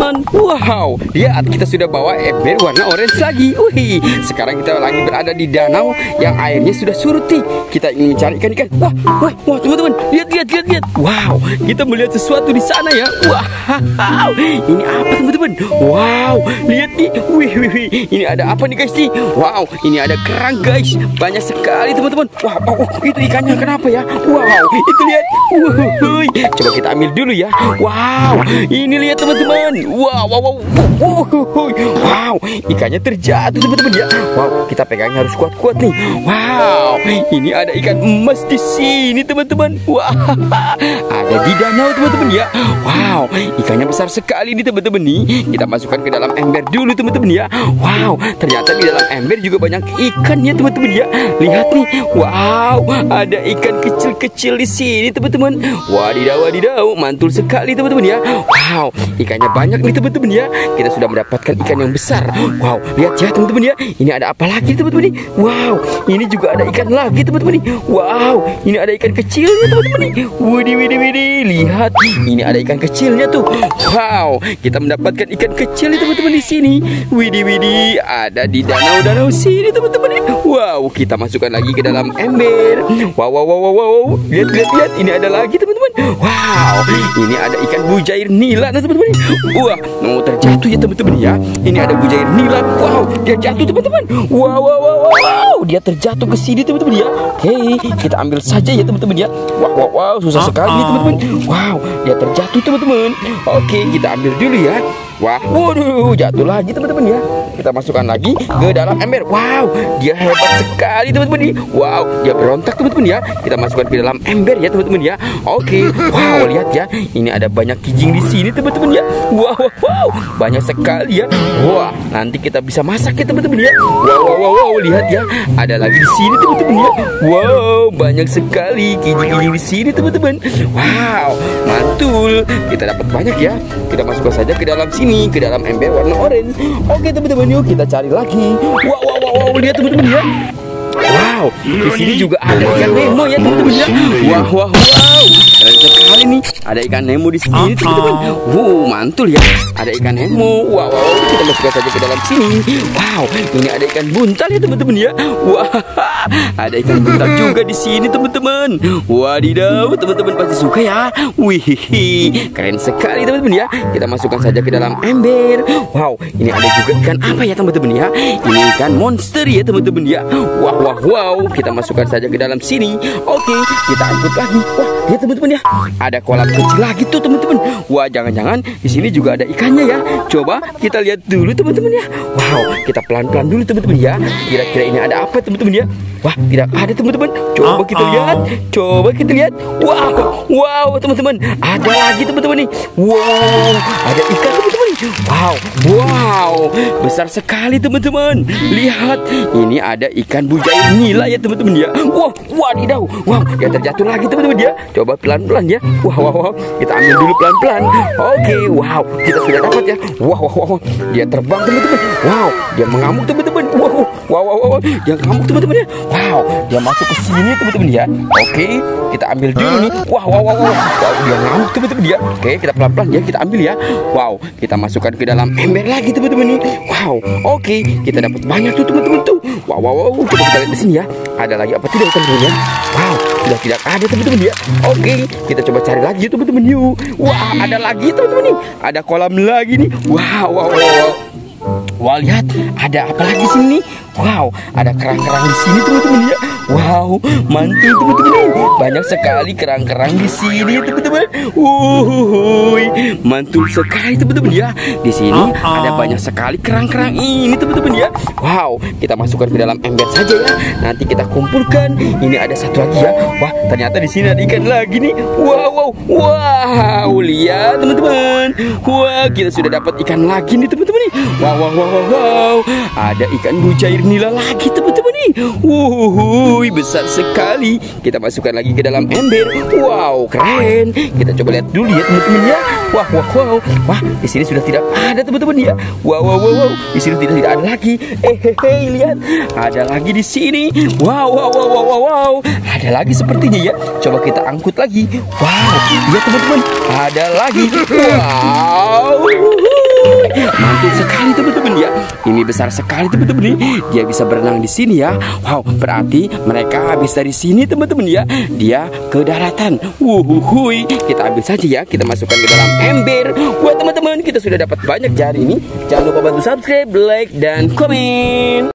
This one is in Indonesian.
teman-teman. Wow, lihat kita sudah bawa ember warna orange lagi. Wih, sekarang kita lagi berada di danau yang airnya sudah surut nih. Kita ingin mencari ikan-ikan. Wah, teman-teman, lihat. Wow, kita melihat sesuatu di sana ya. Wow, ini apa teman-teman? Wow, lihat nih. Wih, ini ada apa nih guys nih? Wow, ini ada kerang guys. Banyak sekali teman-teman. Wow, itu ikannya kenapa ya? Wow, itu lihat. Coba kita ambil dulu ya. Wow, ini lihat teman-teman. Wow, ikannya terjatuh teman-teman ya. Wow, kita pegangnya harus kuat-kuat nih. Wow, ini ada ikan emas di sini teman-teman. Wah, ada di danau teman-teman ya. Wow, ikannya besar sekali nih teman-teman nih. Kita masukkan ke dalam ember dulu teman-teman ya. Wow, ternyata di dalam ember juga banyak ikan ya teman-teman ya. Lihat nih. Wow, ada ikan kecil-kecil di sini teman-teman. Wadidaw, mantul sekali teman-teman ya. Wow, ikannya banyak nih teman-teman ya. Kita sudah mendapatkan ikan yang besar. Wow, lihat ya teman-teman ya. Ini ada apa lagi teman-teman nih? Wow, ini juga ada ikan lagi teman-teman nih. Wow, ini ada ikan kecilnya teman-teman nih. Widih, lihat. Ini ada ikan kecilnya tuh. Wow, kita mendapatkan ikan kecil nih teman-teman di sini. Widih, ada di danau sini teman-teman nih. Wow, kita masukkan lagi ke dalam ember. Wow. Lihat. Ini ada lagi teman-teman. Wow, ini ada ikan bujair nila teman-teman. Wah, mau terjatuh ya teman-teman ya. Ini ada bujair nila. Wow, dia jatuh teman-teman. Wow, dia terjatuh ke sini teman-teman ya. Oke, kita ambil saja ya teman-teman ya. Wow, susah sekali nih teman-teman. Wow, dia terjatuh teman-teman. Oke, kita ambil dulu ya. Waduh, jatuh lagi teman-teman ya. Kita masukkan lagi ke dalam ember. Wow, dia hebat sekali teman-teman nih. Wow, dia berontak teman-teman ya. Kita masukkan ke dalam ember ya teman-teman ya. Oke, wow, lihat ya. Ini ada banyak kijing di sini teman-teman ya. Wow, banyak sekali ya. Wah, nanti kita bisa masak ya teman-teman ya. Wow, lihat ya. Ada lagi di sini teman-teman ya. Wow, banyak sekali kijing-kijing di sini teman-teman. Wow, mantul. Kita dapat banyak ya. Kita masukkan saja ke dalam sini, ke dalam ember warna orange. Oke teman-teman, yuk kita cari lagi. Wow, lihat teman-teman ya. Wow, di sini juga ada ikan Nemo ya teman-teman ya. Wow, keren sekali nih. Ada ikan Nemo di sini teman-teman. Wow, mantul ya. Ada ikan Nemo. Wow, kita masukkan saja ke dalam sini. Wow, ini ada ikan buntal ya teman-teman ya. Wah, ada ikan buntal juga di sini teman-teman. Wadidaw, teman-teman pasti suka ya. Wih, keren sekali teman-teman ya. Kita masukkan saja ke dalam ember. Wow, ini ada juga ikan apa ya teman-teman ya? Ini ikan monster ya teman-teman ya. Wow, kita masukkan saja ke dalam sini. Oke, kita angkut lagi. Wah, lihat teman-teman ya. Ada kolam kecil lagi tuh teman-teman. Wah, jangan-jangan di sini juga ada ikannya ya. Coba kita lihat dulu teman-teman ya. Wow, kita pelan-pelan dulu teman-teman ya. Kira-kira ini ada apa teman-teman ya? Wah, tidak ada teman-teman. Coba kita lihat. Wow, teman-teman. Ada lagi teman-teman nih. Wow, ada ikan teman-teman. Wow, besar sekali teman-teman. Lihat, ini ada ikan bujair nila ya teman-teman ya. Wadidaw. Wow, dia terjatuh lagi teman-teman ya. Coba pelan-pelan ya. Wow, kita ambil dulu pelan-pelan. Oke, wow, kita sudah dapat ya. Wow, dia terbang teman-teman. Wow, dia mengamuk teman-teman. Wow, dia mengamuk teman-teman ya. Wow, dia masuk ke sini teman-teman ya. Oke, kita ambil dulu nih. Wow, dia ngamuk teman-teman ya. Oke, kita pelan-pelan ya, kita ambil ya. Wow, kita masukkan ke dalam ember lagi teman-teman nih. Wow, oke, kita dapat banyak tuh teman-teman tuh. Wow, coba kita lihat di sini ya. Ada lagi apa tidak teman-teman ya? Wow, sudah tidak ada teman-teman ya. Oke, kita coba cari lagi teman-teman yuk. Wah, ada lagi teman-teman nih. Ada kolam lagi nih. Wow. Wah, lihat, ada apa lagi sini? Wow, ada kerang-kerang di sini teman-teman ya. Wow, mantul teman-teman nih. Banyak sekali kerang-kerang di sini teman-teman. Mantul sekali teman-teman ya. Di sini ada banyak sekali kerang-kerang ini teman-teman ya. Wow, kita masukkan ke dalam ember saja ya. Nanti kita kumpulkan. Ini ada satu lagi ya. Wah, ternyata di sini ada ikan lagi nih. Wow, lihat teman-teman. Wah, kita sudah dapat ikan lagi nih teman-teman nih. Wow, ada ikan bujair nila lagi teman-teman nih. Besar sekali. Kita masukkan lagi ke dalam ember. Wow, keren. Kita coba lihat dulu ya teman-teman ya. Wah, di sini sudah tidak ada teman-teman ya. Wow, di sini tidak ada lagi. Lihat, ada lagi di sini. Wow, ada lagi sepertinya ya. Coba kita angkut lagi. Wow, lihat teman-teman, ada lagi. Wow. betul sekali teman-teman ya. Ini besar sekali teman-teman nih. Dia bisa berenang di sini ya. Wow, berarti mereka habis dari sini teman-teman ya. Dia ke daratan. Wuhuhui. Kita ambil saja ya. Kita masukkan ke dalam ember. Wah teman-teman, kita sudah dapat banyak jari ini. Jangan lupa bantu subscribe, like, dan komen.